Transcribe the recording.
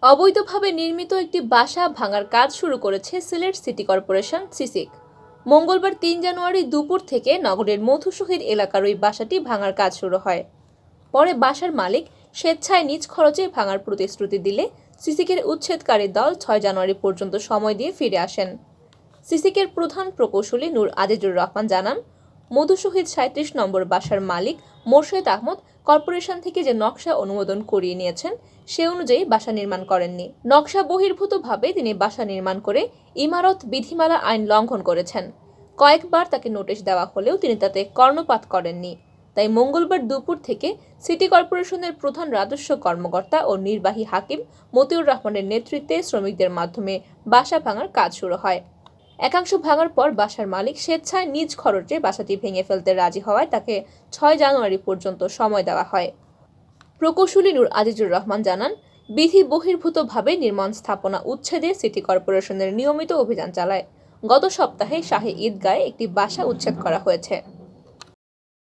অবৈধভাবে নির্মিত একটি বাসা ভাঙার কাজ শুরু করেছে সিলেট সিটি কর্পোরেশন সিসিক। মঙ্গলবার ৩ জানুয়ারি দুপুর থেকে নগরের মধুশহীদ এলাকার ওই বাসাটি ভাঙার কাজ শুরু হয়। পরে বাসার মালিক স্বেচ্ছায় নিজ খরচে ভাঙার প্রতিশ্রুতি দিলে সিসিকের উচ্ছেদকারী দল ৬ জানুয়ারি পর্যন্ত সময় দিয়ে ফিরে আসেন। সিসিকের প্রধান প্রকৌশলী নূর আজিজুর রহমান জানান, মধুশহীদ ৩৭ নম্বর বাসার মালিক মোর্শেদ আহমদ কর্পোরেশন থেকে যে নকশা অনুমোদন করিয়ে নিয়েছেন সে অনুযায়ী বাসা নির্মাণ করেননি। নকশা বহির্ভূতভাবে তিনি বাসা নির্মাণ করে ইমারত বিধিমালা আইন লঙ্ঘন করেছেন। কয়েকবার তাকে নোটিশ দেওয়া হলেও তিনি তাতে কর্ণপাত করেননি। তাই মঙ্গলবার দুপুর থেকে সিটি কর্পোরেশনের প্রধান রাজস্ব কর্মকর্তা ও নির্বাহী হাকিম মতিউর রহমানের নেতৃত্বে শ্রমিকদের মাধ্যমে বাসা ভাঙার কাজ শুরু হয়। একাংশ ভাঙার পর বাসার মালিক স্বেচ্ছায় নিজ খরচে বাসাটি ভেঙে ফেলতে রাজি হওয়ায় তাকে ৬ জানুয়ারি পর্যন্ত সময় দেওয়া হয়। প্রকৌশলী নূর আজিজুর রহমান জানান, বিধি বহির্ভূতভাবে নির্মাণ স্থাপনা উচ্ছেদে সিটি কর্পোরেশনের নিয়মিত অভিযান চালায়। গত সপ্তাহে শাহী ঈদগাহে একটি বাসা উচ্ছেদ করা হয়েছে।